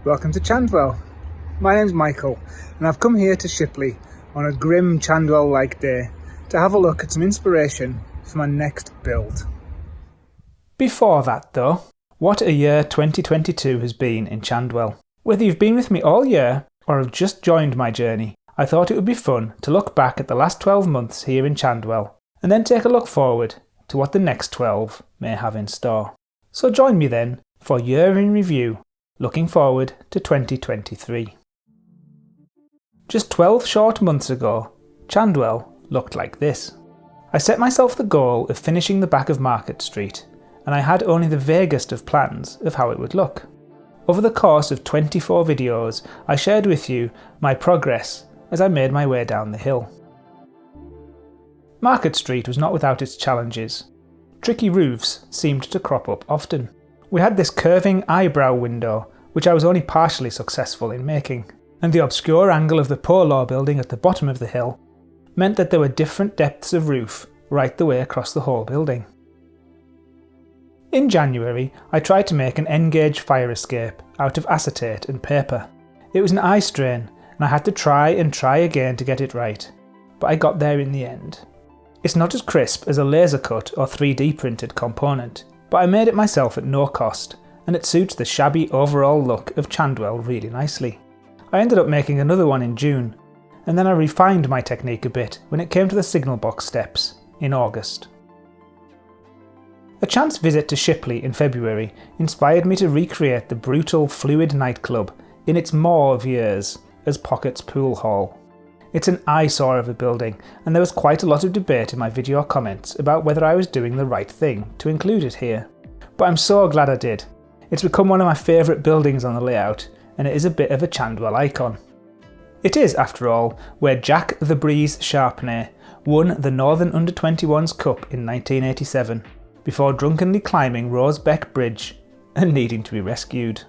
Welcome to Chandwell. My name's Michael and I've come here to Shipley on a grim Chandwell-like day to have a look at some inspiration for my next build. Before that though, what a year 2022 has been in Chandwell. Whether you've been with me all year or have just joined my journey, I thought it would be fun to look back at the last 12 months here in Chandwell and then take a look forward to what the next 12 may have in store. So join me then for Year in Review, looking forward to 2023. Just 12 short months ago, Chandwell looked like this. I set myself the goal of finishing the back of Market Street, and I had only the vaguest of plans of how it would look. Over the course of 24 videos, I shared with you my progress as I made my way down the hill. Market Street was not without its challenges. Tricky roofs seemed to crop up often. We had this curving eyebrow window, which I was only partially successful in making, and the obscure angle of the Poor Law building at the bottom of the hill meant that there were different depths of roof right the way across the whole building. In January, I tried to make an N-gauge fire escape out of acetate and paper. It was an eye strain, and I had to try again to get it right, but I got there in the end. It's not as crisp as a laser cut or 3D printed component, but I made it myself at no cost, and it suits the shabby overall look of Chandwell really nicely. I ended up making another one in June, and then I refined my technique a bit when it came to the signal box steps in August. A chance visit to Shipley in February inspired me to recreate the brutal fluid nightclub in its maw of years as Pocket's Pool Hall. It's an eyesore of a building, and there was quite a lot of debate in my video comments about whether I was doing the right thing to include it here. But I'm so glad I did. It's become one of my favourite buildings on the layout, and it is a bit of a Chandwell icon. It is, after all, where Jack the Breeze Sharpney won the Northern Under-21s Cup in 1987, before drunkenly climbing Rosebeck Bridge and needing to be rescued.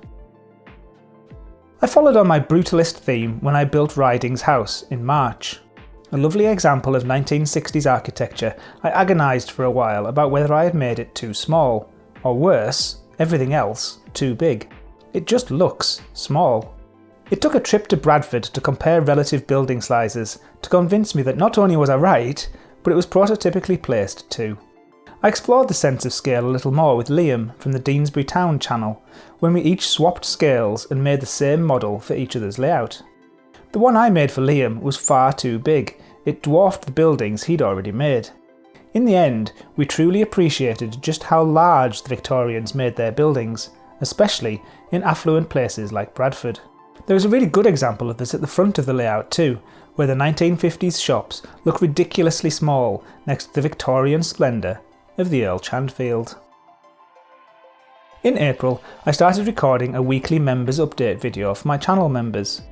I followed on my brutalist theme when I built Riding's house in March. A lovely example of 1960s architecture, I agonised for a while about whether I had made it too small, or worse, everything else too big. It just looks small. It took a trip to Bradford to compare relative building sizes to convince me that not only was I right, but it was prototypically placed too. I explored the sense of scale a little more with Liam from the Deansbury Town channel, when we each swapped scales and made the same model for each other's layout. The one I made for Liam was far too big, it dwarfed the buildings he'd already made. In the end, we truly appreciated just how large the Victorians made their buildings, especially in affluent places like Bradford. There is a really good example of this at the front of the layout too, where the 1950s shops look ridiculously small next to the Victorian splendour of the Earl Chandfield. In April, I started recording a weekly members update video for my channel members.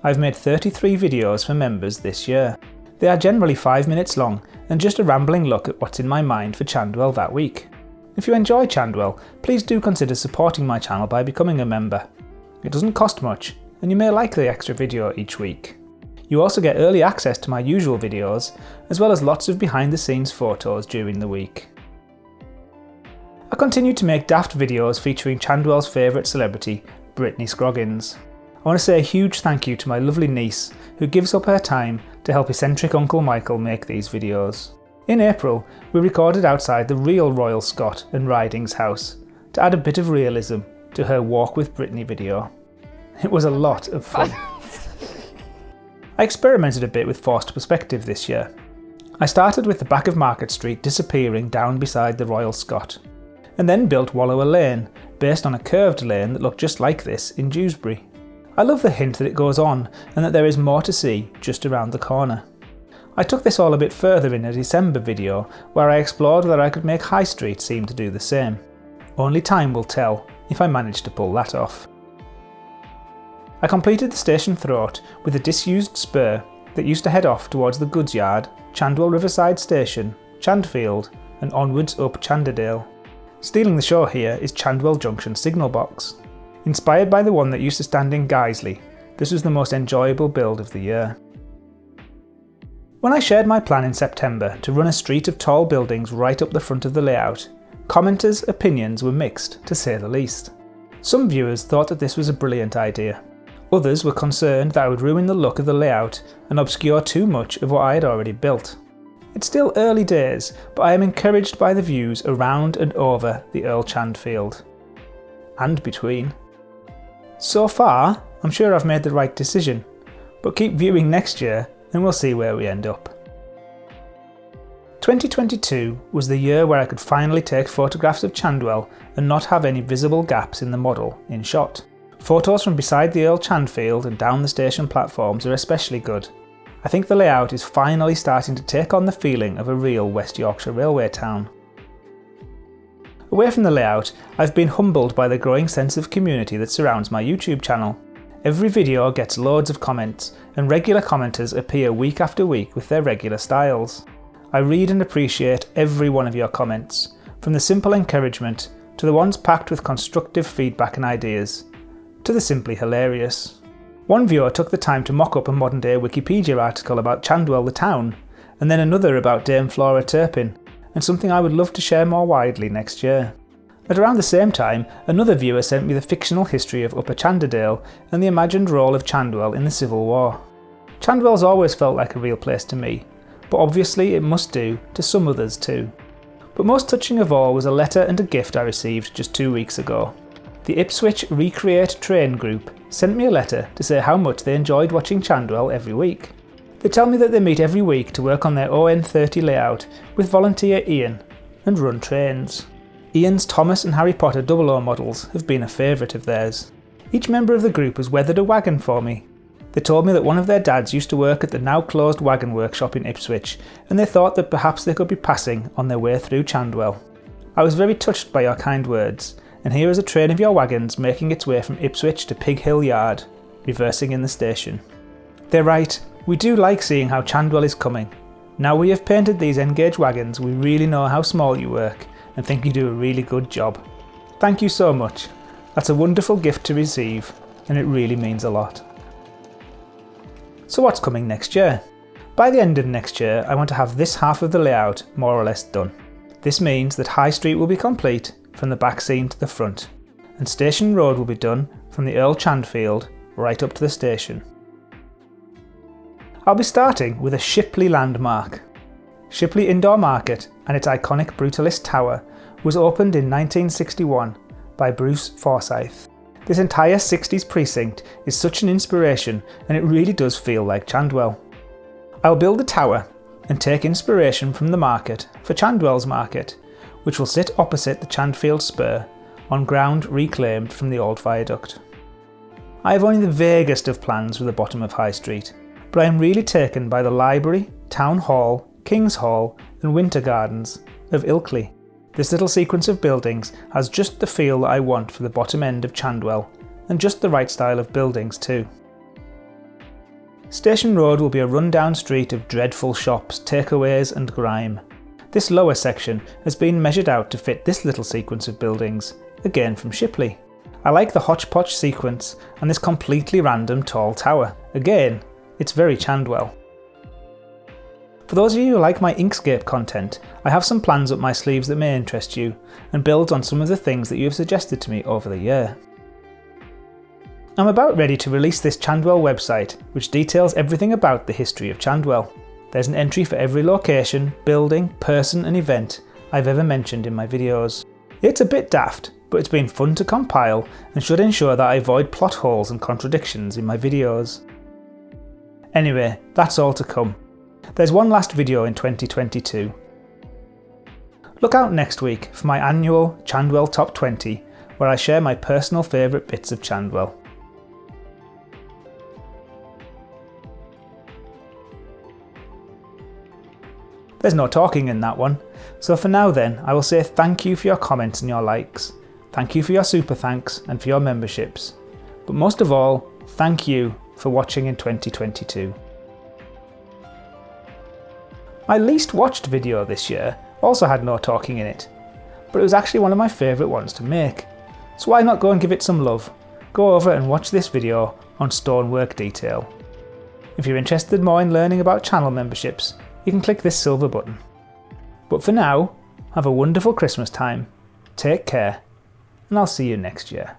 I've made 33 videos for members this year. They are generally 5 minutes long and just a rambling look at what's in my mind for Chandwell that week. If you enjoy Chandwell, please do consider supporting my channel by becoming a member. It doesn't cost much, and you may like the extra video each week. You also get early access to my usual videos, as well as lots of behind the scenes photos during the week. I continue to make daft videos featuring Chandwell's favourite celebrity, Britney Scroggins. I want to say a huge thank you to my lovely niece who gives up her time to help eccentric Uncle Michael make these videos. In April, we recorded outside the real Royal Scot and Riding's house to add a bit of realism to her Walk with Britney video. It was a lot of fun. I experimented a bit with forced perspective this year. I started with the back of Market Street disappearing down beside the Royal Scot, and then built Wallower Lane, based on a curved lane that looked just like this in Dewsbury. I love the hint that it goes on and that there is more to see just around the corner. I took this all a bit further in a December video where I explored whether I could make High Street seem to do the same. Only time will tell if I manage to pull that off. I completed the station throat with a disused spur that used to head off towards the goods yard, Chandwell Riverside Station, Chandfield and onwards up Chanderdale. Stealing the show here is Chandwell Junction signal box. Inspired by the one that used to stand in Guiseley, this was the most enjoyable build of the year. When I shared my plan in September to run a street of tall buildings right up the front of the layout, commenters' opinions were mixed, to say the least. Some viewers thought that this was a brilliant idea. Others were concerned that I would ruin the look of the layout and obscure too much of what I had already built. It's still early days, but I am encouraged by the views around and over the Earl Chandfield. And between. So far, I'm sure I've made the right decision, but keep viewing next year and we'll see where we end up. 2022 was the year where I could finally take photographs of Chandwell and not have any visible gaps in the model in shot. Photos from beside the Earl Chandfield and down the station platforms are especially good. I think the layout is finally starting to take on the feeling of a real West Yorkshire railway town. Away from the layout, I've been humbled by the growing sense of community that surrounds my YouTube channel. Every video gets loads of comments, and regular commenters appear week after week with their regular styles. I read and appreciate every one of your comments, from the simple encouragement to the ones packed with constructive feedback and ideas, to the simply hilarious. One viewer took the time to mock up a modern day Wikipedia article about Chandwell the town, and then another about Dame Flora Turpin, and something I would love to share more widely next year. At around the same time, another viewer sent me the fictional history of Upper Chanderdale and the imagined role of Chandwell in the Civil War. Chandwell's always felt like a real place to me, but obviously it must do to some others too. But most touching of all was a letter and a gift I received just 2 weeks ago. The Ipswich Recreate Train group sent me a letter to say how much they enjoyed watching Chandwell every week. They tell me that they meet every week to work on their ON30 layout with volunteer Ian and run trains. Ian's Thomas and Harry Potter 00 models have been a favourite of theirs. Each member of the group has weathered a wagon for me. They told me that one of their dads used to work at the now closed wagon workshop in Ipswich, and they thought that perhaps they could be passing on their way through Chandwell. I was very touched by your kind words, and here is a train of your wagons making its way from Ipswich to Pig Hill Yard, reversing in the station. They're right, we do like seeing how Chandwell is coming. Now we have painted these Engage wagons, we really know how small you work, and think you do a really good job. Thank you so much. That's a wonderful gift to receive, and it really means a lot. So what's coming next year? By the end of next year, I want to have this half of the layout more or less done. This means that High Street will be complete from the back scene to the front, and Station Road will be done from the Earl Chandfield right up to the station. I'll be starting with a Shipley landmark. Shipley Indoor Market and its iconic Brutalist Tower was opened in 1961 by Bruce Forsyth. This entire 60s precinct is such an inspiration, and it really does feel like Chandwell. I'll build the tower and take inspiration from the market for Chandwell's Market, which will sit opposite the Chandfield Spur on ground reclaimed from the old viaduct. I have only the vaguest of plans for the bottom of High Street, but I am really taken by the library, town hall, King's Hall and Winter Gardens of Ilkley. This little sequence of buildings has just the feel that I want for the bottom end of Chandwell, and just the right style of buildings too. Station Road will be a run-down street of dreadful shops, takeaways and grime. This lower section has been measured out to fit this little sequence of buildings, again from Shipley. I like the hodgepodge sequence and this completely random tall tower. Again, it's very Chandwell. For those of you who like my Inkscape content, I have some plans up my sleeves that may interest you, and build on some of the things that you have suggested to me over the year. I'm about ready to release this Chandwell website, which details everything about the history of Chandwell. There's an entry for every location, building, person and event I've ever mentioned in my videos. It's a bit daft, but it's been fun to compile and should ensure that I avoid plot holes and contradictions in my videos. Anyway, that's all to come. There's one last video in 2022. Look out next week for my annual Chandwell Top 20, where I share my personal favourite bits of Chandwell. There's no talking in that one, so for now then I will say thank you for your comments and your likes, thank you for your super thanks and for your memberships, but most of all, thank you for watching in 2022. My least watched video this year also had no talking in it, but it was actually one of my favourite ones to make, so why not go and give it some love? Go over and watch this video on stonework detail. If you're interested more in learning about channel memberships, you can click this silver button. But for now, have a wonderful Christmas time, take care, and I'll see you next year.